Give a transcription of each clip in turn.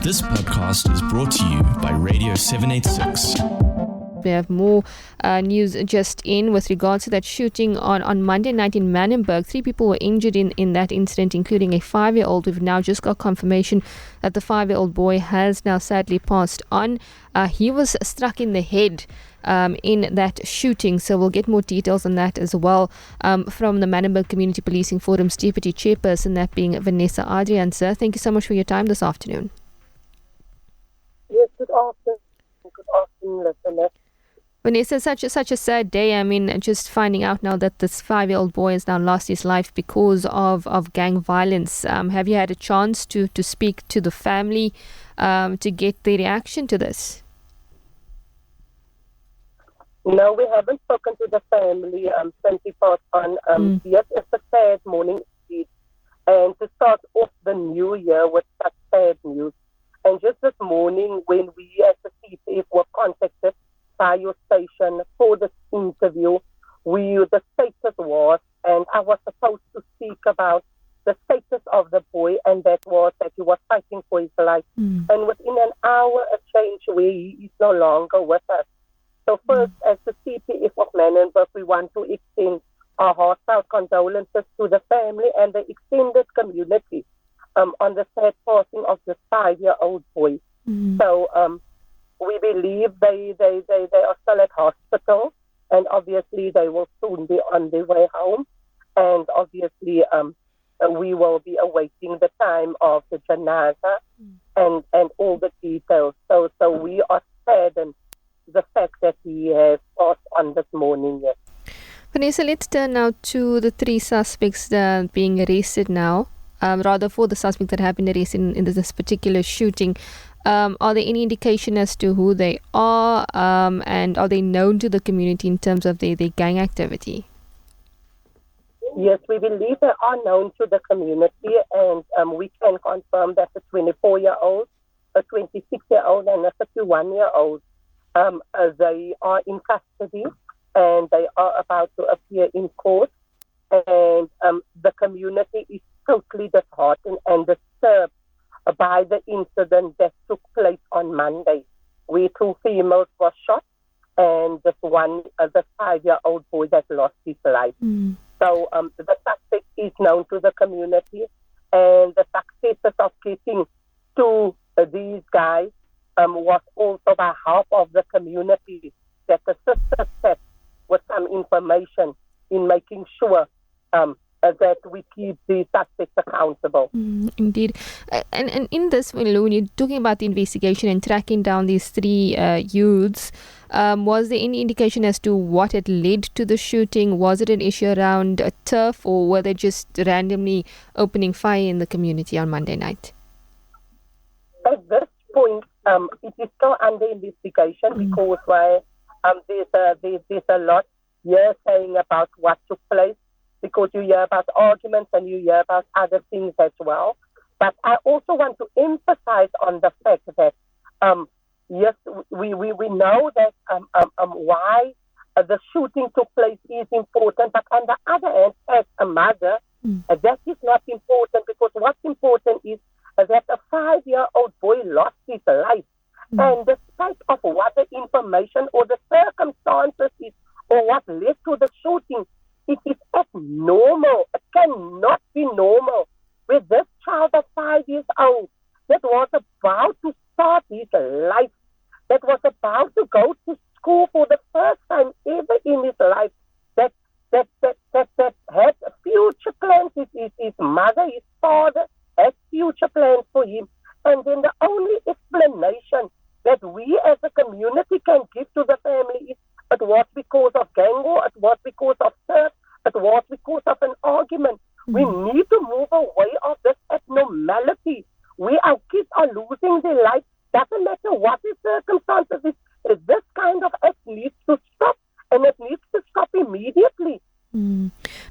This podcast is brought to you by Radio 786. We have more news just in with regards to that shooting on Monday night in Manenberg. 3 people were injured in that incident, including a 5-year-old. We've now just got confirmation that the 5-year-old boy has now sadly passed on. He was struck in the head in that shooting, so we'll get more details on that as well from the Manenberg Community Policing Forum's Deputy Chairperson, that being Vanessa Adriaanse. Thank you so much for your time this afternoon. Yes, good afternoon. Good afternoon, listeners. Vanessa, such a sad day. I mean, just finding out now that this 5-year-old boy has now lost his life because of gang violence. Have you had a chance to speak to the family to get their reaction to this? No, we haven't spoken to the family since he passed on. Yes, it's a sad morning indeed. And to start off the new year with such sad news. And just this morning, when we as the CPF were contacted by your station for this interview, the status was, and I was supposed to speak about the status of the boy, and that was that he was fighting for his life. And within an hour, a change where he is no longer with us. So first, as the CPF of Manenberg, we want to extend our heartfelt condolences to the family and the extended community on the sad passing of this 5-year-old boy. So we believe they are still at hospital, and obviously they will soon be on their way home. And obviously we will be awaiting the time of the janaza and all the details. So we are saddened the fact that he has passed on this morning. Yes. Vanessa, let's turn now to the 3 suspects being arrested now. Rather, for the suspects that have been arrested in this particular shooting. Are there any indication as to who they are, and are they known to the community in terms of their gang activity? Yes, we believe they are known to the community, and we can confirm that a 24-year-old, a 26-year-old, and a 31-year-old, they are in custody, and they are about to appear in court. And the community is totally disheartened and disturbed by the incident that took place on Monday, where 2 females were shot and this one, the 5-year-old boy that lost his life. So the suspect is known to the community, and the successes of getting to these guys was also by help of the community that assisted us with some information in making sure that we keep the suspects accountable. Indeed. And in this, when you're talking about the investigation and tracking down these 3 youths, was there any indication as to what had led to the shooting? Was it an issue around turf, or were they just randomly opening fire in the community on Monday night? At this point, it is still under investigation because there's a lot here saying about what took place, because you hear about arguments and you hear about other things as well. But I also want to emphasize on the fact that, yes, we know that why the shooting took place is important, but on the other hand, as a mother, that is not important, because what's important is that a 5-year-old boy lost his life. And despite of what the information or the circumstances is, or what led to the shooting, it is abnormal. It cannot be normal with this child of 5 years old that was about to start his life, that was about to go to school for the first time ever in his life, that had future plans. His mother, his father had future plans for him. And then the only explanation that we as a community can give to the family is it was because of gang war, it was because of thirst, it was because of an argument. We need to move away of this abnormality. Our kids are losing their life. Doesn't matter what the circumstances is. This kind of act needs to stop, and it needs to stop immediately.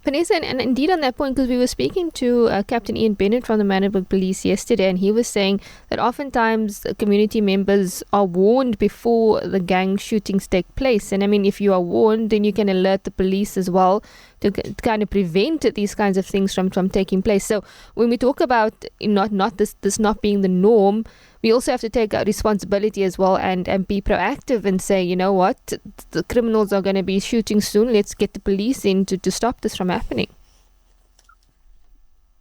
Vanessa, and indeed on that point, because we were speaking to Captain Ian Bennett from the Manenberg Police yesterday, and he was saying that oftentimes community members are warned before the gang shootings take place. And I mean, if you are warned, then you can alert the police as well to kind of prevent these kinds of things from taking place. So when we talk about not this not being the norm, we also have to take responsibility as well and be proactive and say, you know what, the criminals are going to be shooting soon. Let's get the police in to stop this from happening.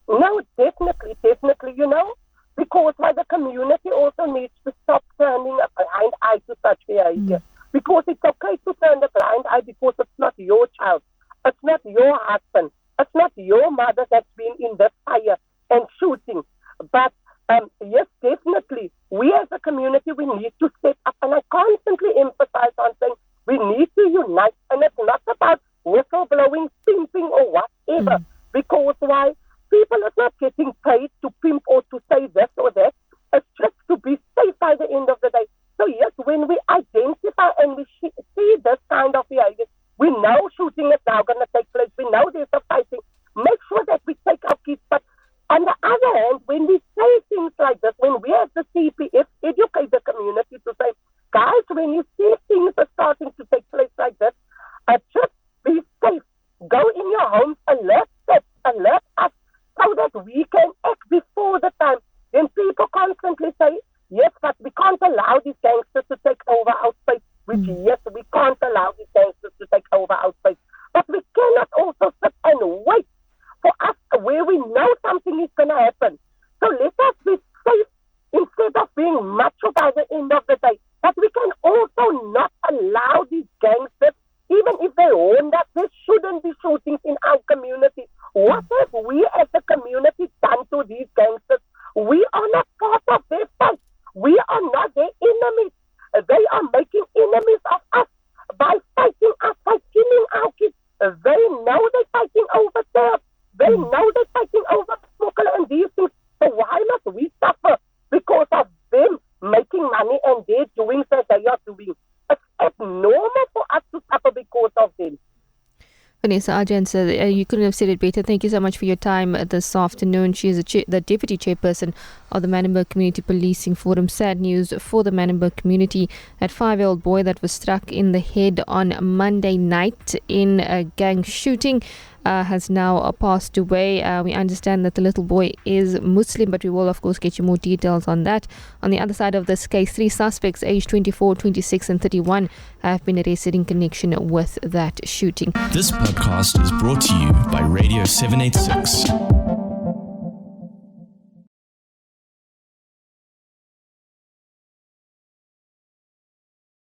No, definitely, because the community also needs to stop turning a blind eye to such behavior. Because it's okay to turn a blind eye because it's not your child, it's not your husband, it's not your mother that's been in the fire and shooting. But yes, definitely, we as a community, we need to step up. And I constantly emphasize on saying we need to unite. And it's not about whistleblowing, pimping or whatever. Because why? People are not getting paid to pimp or to say this or that. It's just to be safe by the end of the day. So yes, when we identify and we see this kind of behavior, we know shooting is now going to take place. We know there's a fighting. Make sure that we take our kids. But on the other hand, when we say things like this, when we as the CPF educate the community to say, guys, when you see things are starting to take place like this, just be safe. Go in your homes, alert us, so that we can act before the time. Then people constantly say, yes, but we can't allow these gangsters to take over our space. Which, yes, we can't allow these gangsters to take over our space. But we cannot also sit and wait for us where we know something is going to happen. So let us be safe instead of being macho by the end of the day. But we can also not allow these gangsters, even if they warn that there shouldn't be shootings in our community. What have we as a community done to these gangsters? We are not part of their fight. We are not their enemies. They are making enemies of us by fighting us, by killing our kids. They know they're fighting over turf. They know they're fighting over smoker and these things. So why must we suffer because of them making money and they're doing as they are doing? It's abnormal for us to suffer because of them. Vanessa Adriaanse, you couldn't have said it better. Thank you so much for your time this afternoon. She is the Deputy Chairperson of the Manenberg Community Policing Forum. Sad news for the Manenberg community. That 5-year-old boy that was struck in the head on Monday night in a gang shooting has now passed away. We understand that the little boy is Muslim, but we will of course get you more details on that. On the other side of this case, 3 suspects aged 24, 26 and 31 have been arrested in connection with that shooting. This podcast is brought to you by Radio 786.